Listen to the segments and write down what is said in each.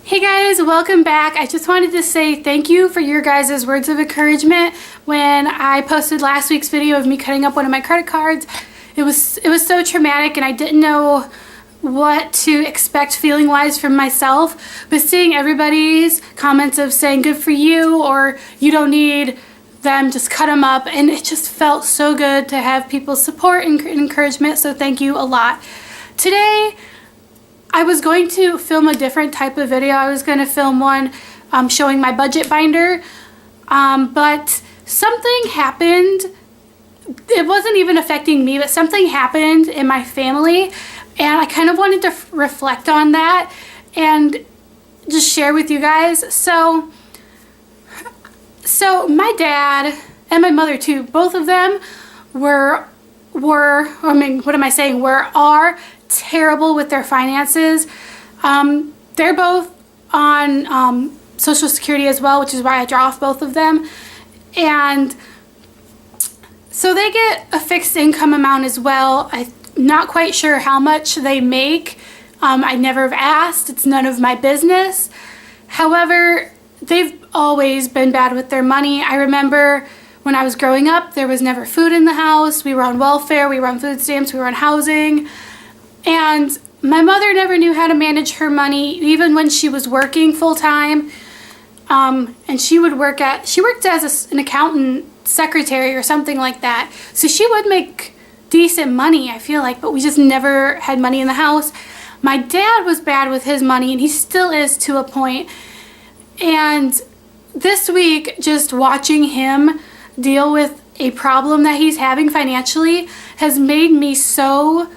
Hey guys, welcome back. I just wanted to say thank you for your guys' words of encouragement when I posted last week's video of me cutting up one of my credit cards. It was so traumatic and I didn't know what to expect feeling wise from myself, but seeing everybody's comments of saying good for you or you don't need them, just cut them up, and it just felt so good to have people's support and encouragement, so thank you a lot. Today I was going to film a different type of video. I was going to film one showing my budget binder, but something happened. It wasn't even affecting me, but something happened in my family, and I kind of wanted to reflect on that and just share with you guys. So my dad and my mother too, both of them are terrible with their finances. They're both on Social Security as well, which is why I draw off both of them. And so they get a fixed income amount as well. I'm not quite sure how much they make. I never have asked. It's none of my business. However, they've always been bad with their money. I remember when I was growing up, there was never food in the house. We were on welfare, we were on food stamps, we were on housing. And my mother never knew how to manage her money, even when she was working full-time. And she worked as an accountant secretary or something like that. So she would make decent money, I feel like, but we just never had money in the house. My dad was bad with his money, and he still is to a point. And this week, just watching him deal with a problem that he's having financially has made me so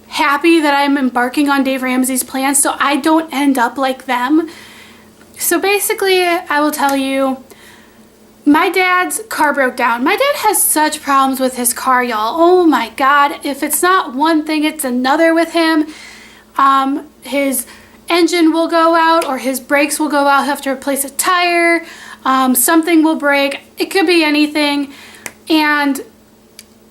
happy that I'm embarking on Dave Ramsey's plan so I don't end up like them. So basically, I will tell you, my dad's car broke down. My dad has such problems with his car, y'all. Oh my God. If it's not one thing, it's another with him. His engine will go out or his brakes will go out. He'll have to replace a tire. Something will break. It could be anything. And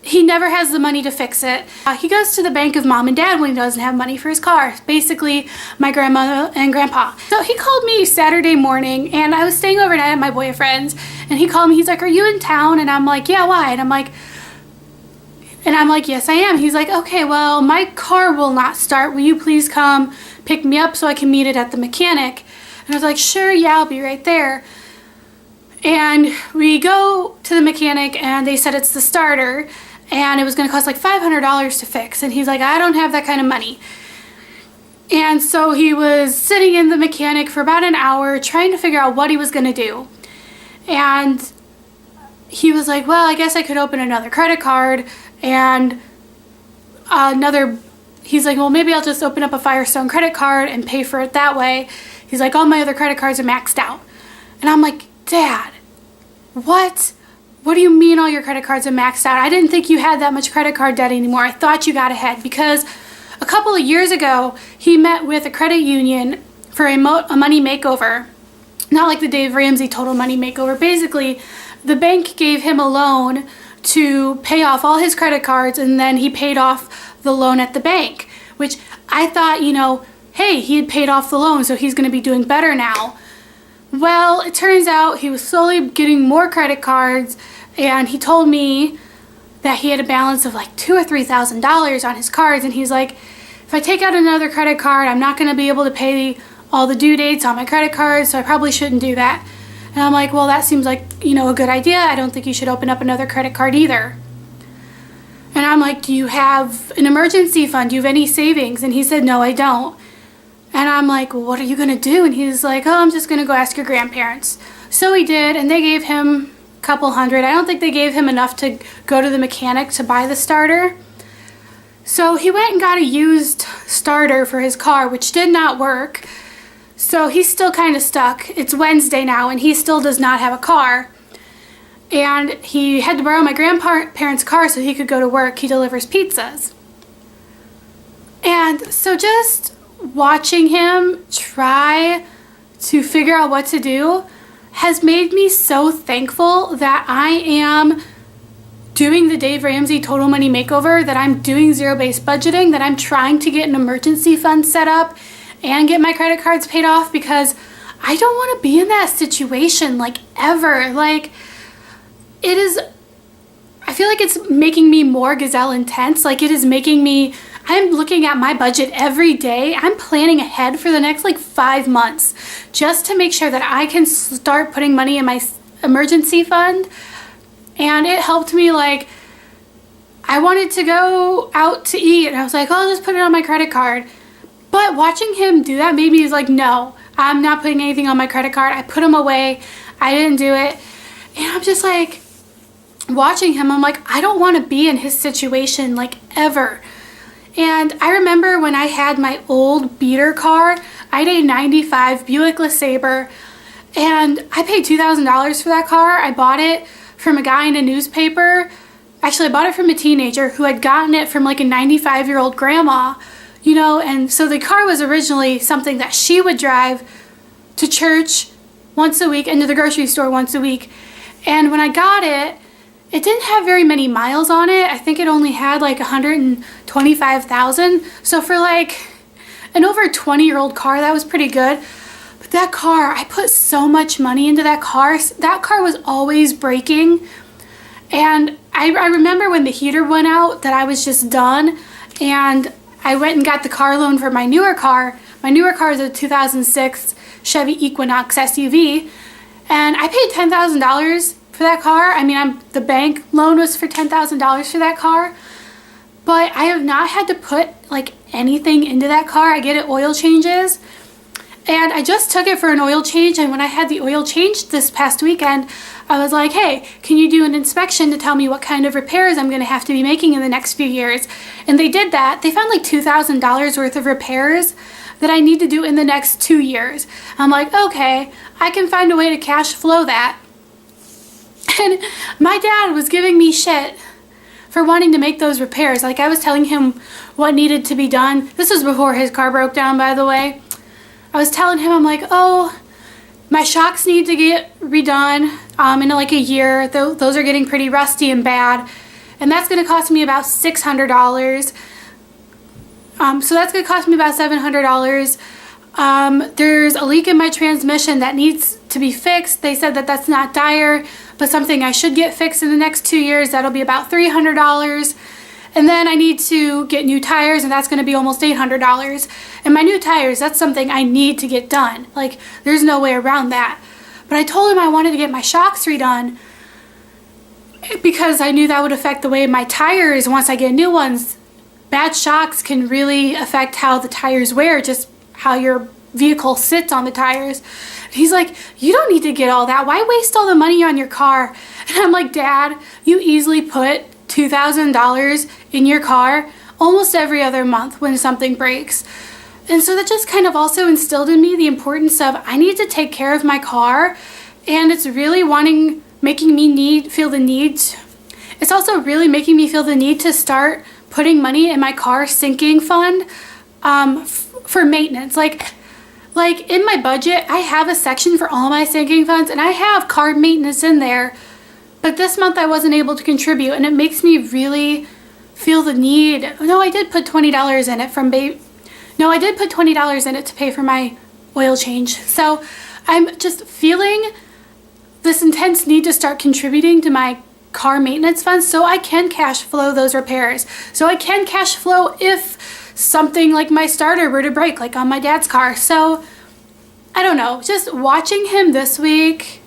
he never has the money to fix it. He goes to the bank of mom and dad when he doesn't have money for his car. Basically, my grandma and grandpa. So he called me Saturday morning, and I was staying overnight at my boyfriend's, and he called me. He's like, "Are you in town?" And I'm like, "Yeah, why?" And I'm like, "Yes, I am." He's like, "Okay, well, my car will not start. Will you please come pick me up so I can meet it at the mechanic?" And I was like, "Sure, yeah, I'll be right there." And we go to the mechanic, and they said it's the starter, and it was going to cost like $500 to fix. And he's like, "I don't have that kind of money." And so he was sitting in the mechanic for about an hour trying to figure out what he was going to do. And he was like, "Well, I guess I could open another credit card and he's like, "Well, maybe I'll just open up a Firestone credit card and pay for it that way." He's like, "All my other credit cards are maxed out." And I'm like, "Dad, what? What do you mean all your credit cards are maxed out? I didn't think you had that much credit card debt anymore. I thought you got ahead." Because a couple of years ago, he met with a credit union for a money makeover. Not like the Dave Ramsey Total Money Makeover. Basically, the bank gave him a loan to pay off all his credit cards, and then he paid off the loan at the bank, which I thought, hey, he had paid off the loan, so he's going to be doing better now. Well, it turns out he was slowly getting more credit cards, and he told me that he had a balance of like $2,000 or $3,000 on his cards, and he's like, "If I take out another credit card, I'm not going to be able to pay all the due dates on my credit cards, so I probably shouldn't do that." And I'm like, "Well, that seems like, a good idea. I don't think you should open up another credit card either." And I'm like, "Do you have an emergency fund? Do you have any savings?" And he said, "No, I don't." And I'm like, "Well, what are you going to do?" And he's like, "Oh, I'm just going to go ask your grandparents." So he did, and they gave him a couple hundred. I don't think they gave him enough to go to the mechanic to buy the starter. So he went and got a used starter for his car, which did not work. So he's still kind of stuck. It's Wednesday now, and he still does not have a car. And he had to borrow my grandparents' car so he could go to work. He delivers pizzas. And so just watching him try to figure out what to do has made me so thankful that I am doing the Dave Ramsey Total Money Makeover, that I'm doing zero-based budgeting, that I'm trying to get an emergency fund set up, and get my credit cards paid off, because I don't want to be in that situation, like, ever. Like, it is, I feel like it's making me more gazelle intense. Like, it is making me, I'm looking at my budget every day. I'm planning ahead for the next like 5 months just to make sure that I can start putting money in my emergency fund. And it helped me. Like, I wanted to go out to eat and I was like, oh, I'll just put it on my credit card. But watching him do that made me like, no, I'm not putting anything on my credit card. I put them away. I didn't do it. And I'm just like, watching him, I'm like, I don't want to be in his situation, like, ever. And I remember when I had my old beater car, I had a 95 Buick LeSabre, and I paid $2,000 for that car. I bought it from a guy in a newspaper. Actually, I bought it from a teenager who had gotten it from like a 95-year-old grandma, you know, and so the car was originally something that she would drive to church once a week and to the grocery store once a week. And when I got it, it didn't have very many miles on it. I think it only had like 125,000. So for like an over 20-year-old car, that was pretty good. But that car, I put so much money into that car. That car was always breaking. And I remember when the heater went out that I was just done. And I went and got the car loan for my newer car. My newer car is a 2006 Chevy Equinox SUV. And I paid $10,000 for that car. I mean, the bank loan was for $10,000 for that car, but I have not had to put like anything into that car. I get it oil changes, and I just took it for an oil change. And when I had the oil changed this past weekend, I was like, hey, can you do an inspection to tell me what kind of repairs I'm going to have to be making in the next few years? And they did that. They found like $2,000 worth of repairs that I need to do in the next 2 years. I'm like, okay, I can find a way to cash flow that. And my dad was giving me shit for wanting to make those repairs. Like, I was telling him what needed to be done. This was before his car broke down, by the way. I was telling him, I'm like, oh, my shocks need to get redone in like a year. Those are getting pretty rusty and bad. And that's going to cost me about $600. So that's going to cost me about $700. There's a leak in my transmission that needs to be fixed. They said that that's not dire, but something I should get fixed in the next 2 years. That'll be about $300. And then I need to get new tires, and that's going to be almost $800. And my new tires, that's something I need to get done. Like, there's no way around that. But I told him I wanted to get my shocks redone because I knew that would affect the way my tires, once I get new ones. Bad shocks can really affect how the tires wear, just how your vehicle sits on the tires. And he's like, you don't need to get all that. Why waste all the money on your car? And I'm like, Dad, you easily put $2,000 in your car almost every other month when something breaks. And so that just kind of also instilled in me the importance of I need to take care of my car. And it's really making me feel the need. It's also really making me feel the need to start putting money in my car sinking fund for maintenance. Like in my budget, I have a section for all my sinking funds, and I have car maintenance in there. But this month I wasn't able to contribute, and it makes me really feel the need. No, I did put $20 in it I did put $20 in it to pay for my oil change. So I'm just feeling this intense need to start contributing to my car maintenance fund so I can cash flow those repairs. So I can cash flow if something like my starter were to break, like on my dad's car. So I don't know, just watching him this week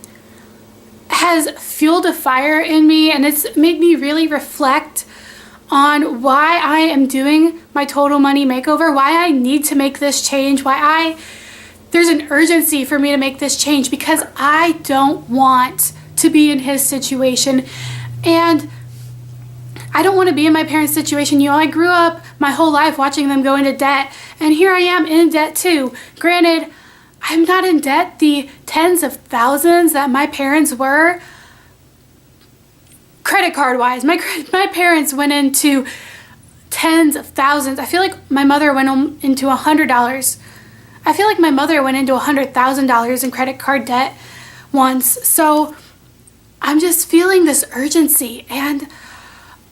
has fueled a fire in me, and it's made me really reflect on why I am doing my total money makeover, why I need to make this change, there's an urgency for me to make this change, because I don't want to be in his situation, and I don't want to be in my parents' situation. You know, I grew up my whole life watching them go into debt, and here I am in debt too. Granted, I'm not in debt the tens of thousands that my parents were. Credit card wise, my parents went into tens of thousands. I feel like my mother went into $100. I feel like my mother went into $100,000 in credit card debt once. So I'm just feeling this urgency, and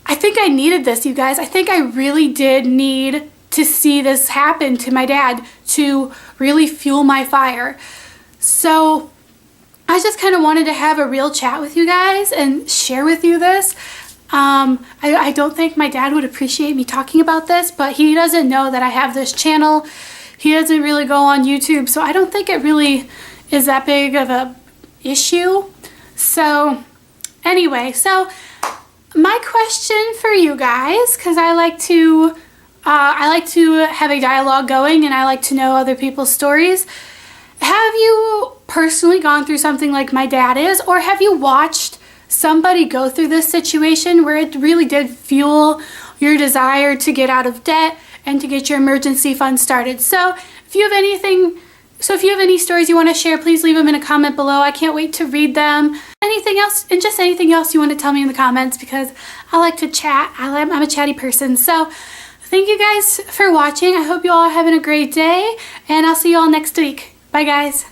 I think I needed this, you guys. I think I really did need to to see this happen to my dad to really fuel my fire. So I just kind of wanted to have a real chat with you guys and share with you this. I don't think my dad would appreciate me talking about this, but he doesn't know that I have this channel. He doesn't really go on YouTube, so I don't think it really is that big of a issue. So anyway, so my question for you guys, because I like to have a dialogue going and I like to know other people's stories. Have you personally gone through something like my dad is, or have you watched somebody go through this situation where it really did fuel your desire to get out of debt and to get your emergency fund started? So if you have any stories you want to share, please leave them in a comment below. I can't wait to read them. Anything else, and just anything else you want to tell me in the comments, because I like to chat. I'm a chatty person. So thank you guys for watching. I hope you all are having a great day, and I'll see you all next week. Bye guys.